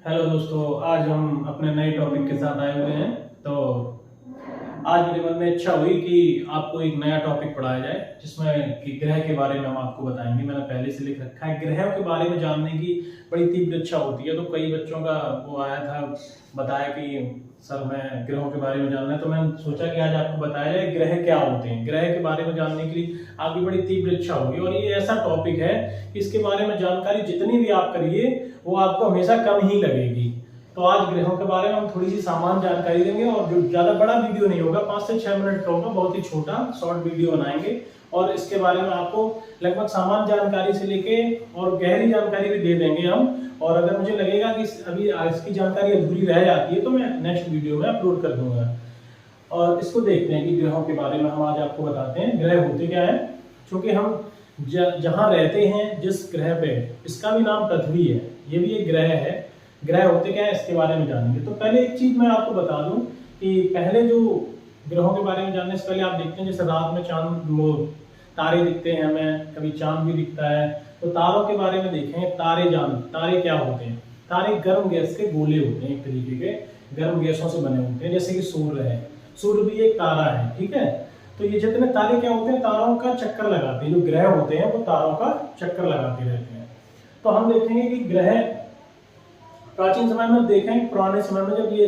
Hello दोस्तों, आज हम अपने नए टॉपिक के साथ आए हुए हैं। तो आज मेरे मन में इच्छा हुई कि आपको एक नया टॉपिक पढ़ाया जाए जिसमें कि ग्रह के बारे में हम आपको बताएंगे। मैंने पहले से लिख रखा है, ग्रहों के बारे में जानने की बड़ी तीव्र इच्छा होती है। तो कई बच्चों का वो आया था, बताया कि सर मैं ग्रहों के बारे में जानना है। तो मैंने सोचा कि आज आपको बताया जाए ग्रह क्या होते हैं। ग्रह के बारे में जानने के लिए आपकी बड़ी तीव्र इच्छा होगी और ये ऐसा टॉपिक है कि इसके बारे में जानकारी जितनी भी आप करिए वो आपको हमेशा कम ही लगेगी। तो आज ग्रहों के बारे में हम थोड़ी सी सामान्य जानकारी देंगे और जो ज्यादा बड़ा वीडियो नहीं होगा, 5 से 6 मिनट का होगा, बहुत ही छोटा शॉर्ट वीडियो बनाएंगे और इसके बारे में आपको लगभग सामान्य जानकारी से लेके और गहरी जानकारी भी दे देंगे हम। और अगर मुझे लगेगा कि अभी इसकी जानकारी अधूरी रह जाती है तो मैं नेक्स्ट वीडियो में अपलोड कर दूंगा। और इसको देखते हैं कि ग्रहों के बारे में हम आज आपको बताते हैं ग्रह होते क्या है। क्योंकि हम जहाँ रहते हैं जिस ग्रह पे, इसका भी नाम पृथ्वी है, ये भी एक ग्रह है। ग्रह होते क्या है इसके बारे में जानेंगे। तो पहले एक चीज मैं आपको बता दूं कि पहले जो ग्रहों के बारे में जानने से पहले आप देखते हैं जैसे रात में चांद तारे दिखते हैं, हमें कभी चांद भी दिखता है। तो तारों के बारे में देखें, तारे क्या होते हैं। तारे गर्म गैस के गोले होते हैं, एक तरीके के गर्म गैसों से बने होते हैं। जैसे कि सूर्य है, सूर्य भी एक तारा है, ठीक है। तो ये जितने तारे क्या होते हैं, तारों का चक्कर लगाते हैं। जो ग्रह होते हैं वो तारों का चक्कर लगाते रहते हैं। तो हम देखेंगे कि ग्रह प्राचीन समय में देखें, पुराने समय में जब ये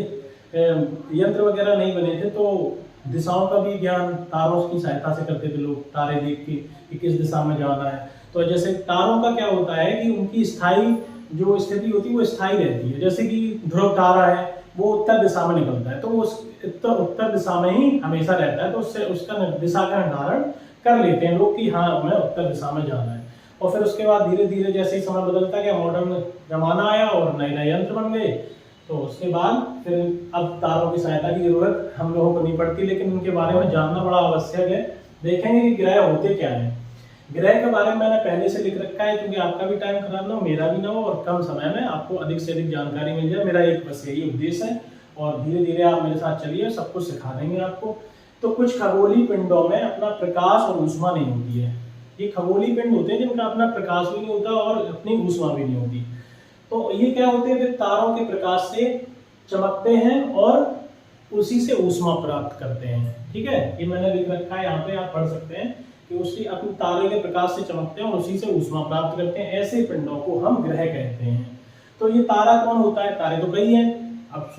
यंत्र वगैरह नहीं बने थे तो दिशाओं का भी ज्ञान तारों की सहायता से करते थे लोग, तारे देख के कि किस दिशा में जाना है। तो जैसे तारों का क्या होता है कि उनकी स्थायी जो स्थिति होती है वो स्थायी रहती है। जैसे कि ध्रुव तारा है, वो उत्तर दिशा में निकलता है तो वो उत्तर दिशा में ही हमेशा रहता है। तो उससे उसका दिशा का निर्धारण कर लेते हैं लोग कि हाँ हमें उत्तर दिशा में जाना है। और फिर उसके बाद धीरे धीरे जैसे ही समय बदलता गया, मॉडर्न जमाना आया और नए नए यंत्र बन गए। तो उसके बाद फिर अब तारों की सहायता की जरूरत हम लोगों को नहीं पड़ती, लेकिन उनके बारे में जानना बड़ा आवश्यक है। देखेंगे कि ग्रह होते क्या है। ग्रह के बारे में मैंने पहले से लिख रखा है क्योंकि आपका भी टाइम खराब ना हो, मेरा भी ना हो और कम समय में आपको अधिक से अधिक जानकारी मिल जाए। मेरा एक बस यही उद्देश्य है और धीरे धीरे आप मेरे साथ चलिए, सब कुछ सिखा देंगे आपको। तो कुछ खगोलीय पिंडों में अपना प्रकाश और ऊष्मा नहीं होती है। ये खगोलीय पिंड होते हैं जिनका अपना प्रकाश भी नहीं होता और अपनी ऊष्मा भी नहीं होती। तो ये क्या होते हैं, तारों के प्रकाश से चमकते हैं और उसी से ऊष्मा प्राप्त करते हैं, ठीक है। ये मैंने लिख रखा है, यहाँ पे आप पढ़ सकते हैं कि उसी अपने तारे के प्रकाश से चमकते हैं और उसी से ऊष्मा प्राप्त करते हैं। ऐसे पिंडों को हम ग्रह कहते हैं। तो ये तारा कौन होता है, तारे तो कई हैं। अब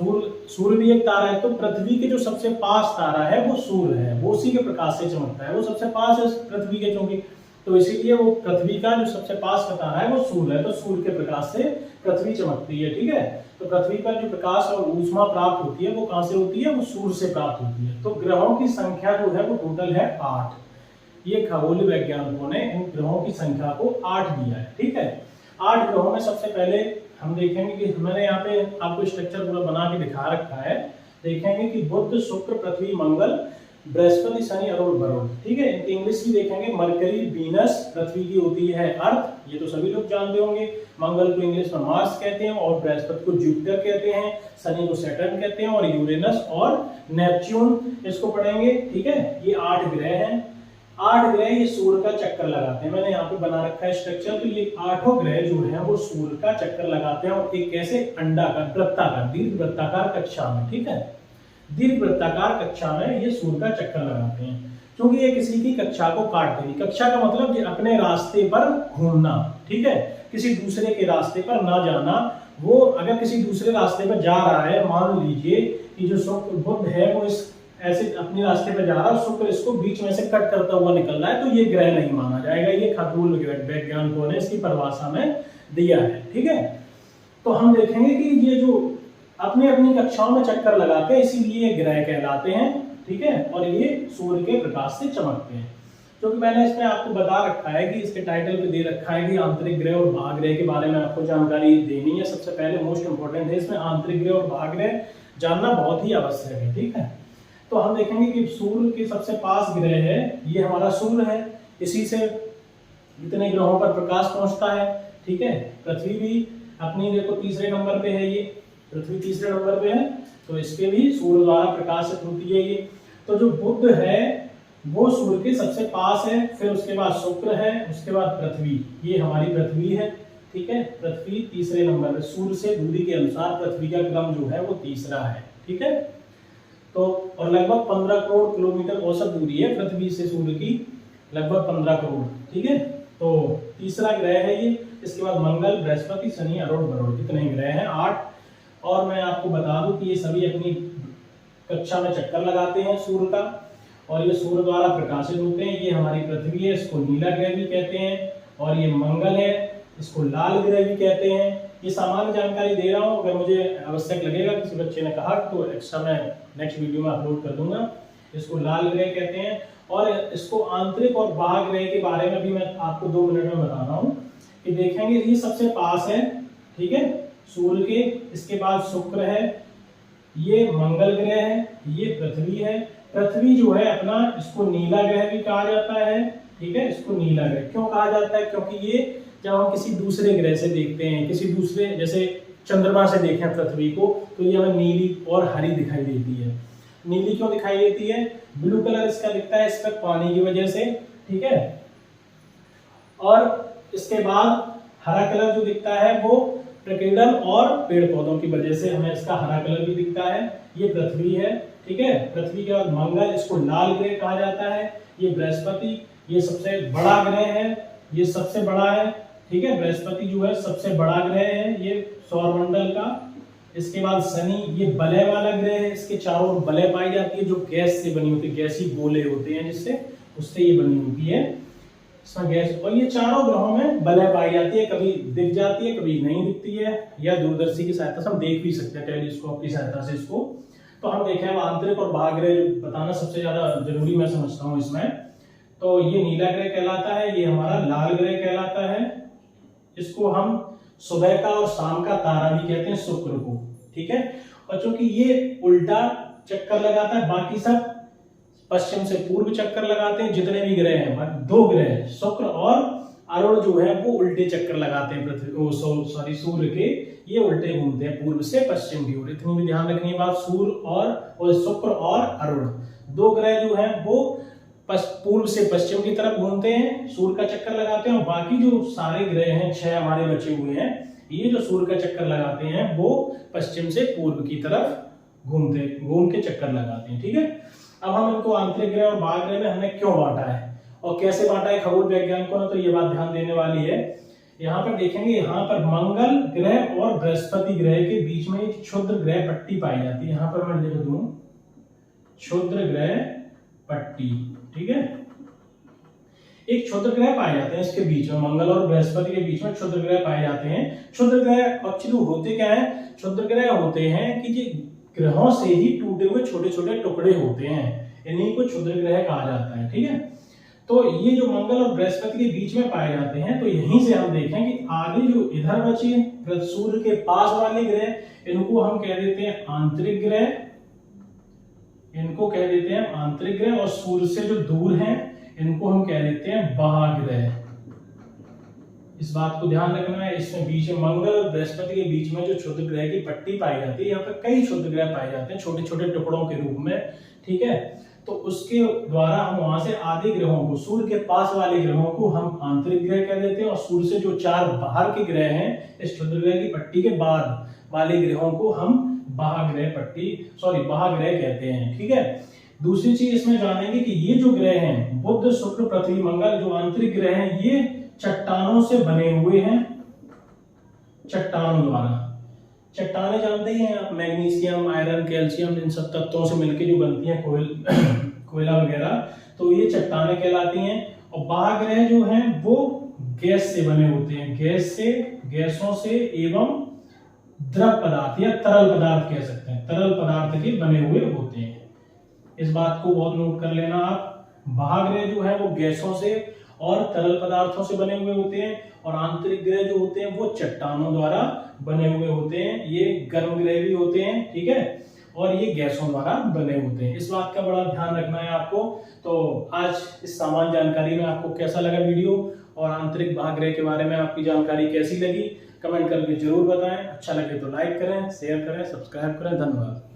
सूर्य भी एक तारा है। तो पृथ्वी के जो सबसे पास तारा है वो सूर्य है, वो उसी के प्रकाश से चमकता है, वो सबसे पास है पृथ्वी के। क्योंकि तो इसीलिए वो पृथ्वी का जो सबसे पास का तारा है वो सूर्य है। तो सूर्य के प्रकाश से पृथ्वी चमकती है, ठीक है। तो पृथ्वी पर जो प्रकाश और ऊष्मा प्राप्त होती है वो कहां से होती है, वो सूर्य से प्राप्त होती है। तो ग्रहों की संख्या जो है वो टोटल है 8। ये खगोलीय वैज्ञानिकों ने इन ग्रहों की संख्या को 8 दिया है, ठीक है। 8 ग्रहों में सबसे पहले हम देखेंगे कि मैंने यहाँ पे आपको स्ट्रक्चर पूरा बना के दिखा रखा है। देखेंगे कि बुध, शुक्र, पृथ्वी, मंगल, बृहस्पति, शनि, अरुण, वरुण, ठीक है। इनकी इंग्लिश भी देखेंगे, मरकरी, वीनस, पृथ्वी की होती है अर्थ, ये तो सभी लोग जानते होंगे। मंगल को इंग्लिश में मार्स कहते हैं और बृहस्पति को जुपिटर कहते हैं, शनि को सैटर्न कहते हैं और यूरेनस और नेपच्यून इसको पढ़ेंगे, ठीक है। ये 8 ग्रह हैं। 8 ग्रह ये सूर्य का चक्कर लगाते हैं। मैंने यहाँ पे बना रखा है स्ट्रक्चर। तो ये 8 ग्रह जो है वो सूर्य का चक्कर लगाते हैं और एक कैसे अंडाकार, वृत्ताकार, दीर्घ वृत्ताकार कक्षा में, ठीक है। दीर्घ वृत्ताकार कक्षा में ये सूर्य का चक्कर लगाते हैं। क्योंकि ये किसी की कक्षा को काटते नहीं। कक्षा का मतलब ये अपने रास्ते पर घूमना, ठीक है, किसी दूसरे के रास्ते पर ना जाना। वो अगर किसी दूसरे रास्ते पर जा रहा है, मान लीजिए कि जो शुक्र बुध है वो इस ऐसे अपने रास्ते पर जा रहा है, शुक्र इसको बीच में से कट करता हुआ निकल रहा है, तो ये ग्रह नहीं माना जाएगा। ये खगोल वैज्ञानिकों ने इसकी परिभाषा में दिया है, ठीक है। तो हम देखेंगे कि ये जो अपनी अपनी कक्षाओं में चक्कर लगाते हैं इसीलिए ये ग्रह कहलाते हैं, ठीक है। और ये सूर्य के प्रकाश से चमकते हैं। क्योंकि मैंने इसमें आपको बता रखा है कि इसके टाइटल पे दे रखा है कि आंतरिक ग्रह और बाह्य के बारे में आपको जानकारी देनी है। सबसे पहले मोस्ट इंपोर्टेंट है इसमें आंतरिक ग्रह और बाह्य जानना बहुत ही आवश्यक है, ठीक है। तो हम देखेंगे कि सूर्य के सबसे पास ग्रह है, ये हमारा सूर्य है। इसी से इतने ग्रहों पर प्रकाश पहुंचता है, ठीक है। पृथ्वी भी अपनी देखो तीसरे नंबर पे है, ये पृथ्वी तीसरे नंबर पे है। तो इसके भी सूर्य द्वारा प्रकाशित होती है ये। तो जो बुध है वो सूर्य के सबसे पास है, फिर उसके बाद शुक्र है, उसके बाद पृथ्वी, ये हमारी पृथ्वी है, ठीक है, पृथ्वी तीसरे नंबर पे, सूर्य से दूरी के अनुसार पृथ्वी का क्रम जो है वो तीसरा है, ठीक है। तो और लगभग 15 करोड़ किलोमीटर औसत दूरी है पृथ्वी से सूर्य की, लगभग 15 करोड़, ठीक है। तो तीसरा ग्रह है ये। इसके बाद मंगल, बृहस्पति, शनि, अरुण, वरुण, कितने ग्रह हैं? 8। और मैं आपको बता दूं कि ये सभी अपनी कक्षा में चक्कर लगाते हैं सूर्य का, और ये सूर्य द्वारा प्रकाशित होते हैं। ये हमारी पृथ्वी है, इसको नीला ग्रह भी कहते हैं, और ये मंगल है, इसको लाल ग्रह भी कहते हैं। ये सामान्य जानकारी दे रहा हूँ, अगर मुझे आवश्यक लगेगा, किसी बच्चे ने कहा, तो एक्स्ट्रा मैं नेक्स्ट वीडियो में अपलोड कर दूंगा। इसको लाल ग्रह कहते हैं। और इसको आंतरिक और बाह्य ग्रह के बारे में भी मैं आपको 2 मिनट में बता रहा हूँ कि देखेंगे। ये सबसे पास है, ठीक है, सूर्य के। इसके बाद शुक्र है, ये मंगल ग्रह है, ये पृथ्वी है। पृथ्वी जो है अपना, इसको नीला ग्रह भी कहा जाता है, ठीक है। इसको नीला ग्रह क्यों कहा जाता है? क्योंकि ये जब हम किसी दूसरे ग्रह से देखते हैं, किसी दूसरे, जैसे चंद्रमा से देखें पृथ्वी को, तो ये हमें नीली और हरी दिखाई देती है। नीली क्यों दिखाई देती है? ब्लू कलर इसका दिखता है इस पर पानी की वजह से, ठीक है। और इसके बाद हरा कलर जो दिखता है वो प्रकीर्णन और पेड़ पौधों की वजह से हमें इसका हरा कलर भी दिखता है। ये पृथ्वी है, ठीक है। पृथ्वी के बाद मंगल, इसको लाल ग्रह कहा जाता है। ये बृहस्पति, ये सबसे बड़ा ग्रह है, ये सबसे बड़ा है, ठीक है। बृहस्पति जो है सबसे बड़ा ग्रह है ये सौरमंडल का। इसके बाद शनि, ये वलय वाला ग्रह है, इसके चारों ओर वलय पाई जाती है जो गैस से बनी होती है, गैसी गोले होते हैं जिससे, उससे ये बनी होती है इसमें गैस। और ये चारों ग्रहों में वलय पाई जाती है, कभी दिख जाती है, कभी नहीं दिखती है, या दूरदर्शी की सहायता से हम देख भी सकते हैं, टेलीस्कोप की सहायता से इसको। तो हम देखें अब आंतरिक और बाह्य ग्रह बताना सबसे ज्यादा जरूरी मैं समझता हूँ इसमें। तो ये नीला ग्रह कहलाता है, ये हमारा लाल ग्रह कहलाता है। इसको हम सुबह का और शाम का तारा भी कहते हैं, शुक्र को, ठीक है। और चूंकि ये उल्टा चक्कर लगाता है, बाकी सब पश्चिम से पूर्व चक्कर लगाते हैं। जितने भी ग्रह हैं, 2 ग्रह शुक्र और अरुण जो है वो उल्टे चक्कर लगाते हैं पृथ्वी को, सॉरी सूर्य के, ये उल्टे घूमते हैं पूर्व से पश्चिम की ओर। इतनी भी ध्यान रखनी बात, सूर्य और शुक्र और अरुण 2 ग्रह जो है वो पूर्व से पश्चिम की तरफ घूमते हैं, सूर्य का चक्कर लगाते हैं। और बाकी जो सारे ग्रह हैं, 6 हमारे बचे हुए हैं, ये जो सूर्य का चक्कर लगाते हैं वो पश्चिम से पूर्व की तरफ घूम के चक्कर लगाते हैं, ठीक है। अब हम इनको आंतरिक ग्रह और बाह्य ग्रह में हमने क्यों बांटा है और कैसे बांटा है खगोल वैज्ञानिकों ने, तो ये बात ध्यान देने वाली है। यहाँ पर देखेंगे, यहाँ पर मंगल ग्रह और बृहस्पति ग्रह के बीच में एक क्षुद्र ग्रह पट्टी पाई जाती है। यहाँ पर मैं लिख दूं क्षुद्र ग्रह पट्टी, ठीक है। एक क्षुद्र ग्रह पाए जाते हैं इसके बीच में, मंगल और बृहस्पति के बीच में क्षुद्र ग्रह पाए जाते हैं। क्षुद्र ग्रह एक्चुअली होते क्या है? क्षुद्र ग्रह होते हैं कि ये ग्रहों से ही टूटे हुए छोटे छोटे टुकड़े होते हैं, इन्हीं को क्षुद्र ग्रह कहा जाता है, ठीक है। तो ये जो मंगल और बृहस्पति के बीच में पाए जाते हैं, तो यहीं से हम देखें कि आगे जो इधर बचे सूर्य के पास वाले ग्रह, इनको हम कह देते हैं आंतरिक ग्रह, इनको कह देते हैं आंतरिक ग्रह। और सूर्य से जो दूर हैं इनको हम कह देते हैं बाह्य ग्रह। इस बात को ध्यान रखना है। इसमें बीच में मंगल और बृहस्पति के बीच में जो क्षुद्र ग्रह की पट्टी पाई जाती है, यहाँ पर कई क्षुद्र ग्रह पाए जाते हैं छोटे छोटे टुकड़ों के रूप में, ठीक है। तो उसके द्वारा हम वहां से आधे ग्रहों को, सूर्य के पास वाले ग्रहों को हम आंतरिक ग्रह कह देते हैं, और सूर्य से जो 4 बाहर के ग्रह हैं इस क्षुद्र ग्रह की पट्टी के बाद वाले ग्रहों को हम बाह्य ग्रह कहते हैं, ठीक है। दूसरी चीज इसमें जानेंगे कि ये जो ग्रह हैं, बुध, शुक्र, पृथ्वी, मंगल, जो आंतरिक ग्रह हैं, ये चट्टानों से बने हुए हैं, चट्टानों द्वारा। चट्टाने जानते ही हैं आप, मैग्नीशियम, आयरन, कैल्शियम, इन सब तत्वों से मिलकर जो बनती हैं, कोयला वगैरह, तो ये चट्टाने कहलाती हैं। और बाह्य ग्रह जो हैं वो गैस से बने होते हैं, गैसों से एवं द्रव पदार्थ या तरल पदार्थ कह सकते हैं, तरल पदार्थ के बने हुए होते हैं। इस बात को बहुत नोट कर लेना आप। बाह्य ग्रह जो है वो गैसों से और तरल पदार्थों से बने हुए होते हैं, और आंतरिक ग्रह जो होते हैं वो चट्टानों द्वारा बने हुए होते हैं। ये गर्म ग्रह भी होते हैं, ठीक है, और ये गैसों द्वारा बने होते हैं। इस बात का बड़ा ध्यान रखना है आपको। तो आज इस सामान्य जानकारी में आपको कैसा लगा वीडियो, और आंतरिक बाह्य ग्रह के बारे में आपकी जानकारी कैसी लगी, कमेंट करके जरूर बताएं। अच्छा लगे तो लाइक करें, शेयर करें, सब्सक्राइब करें। धन्यवाद।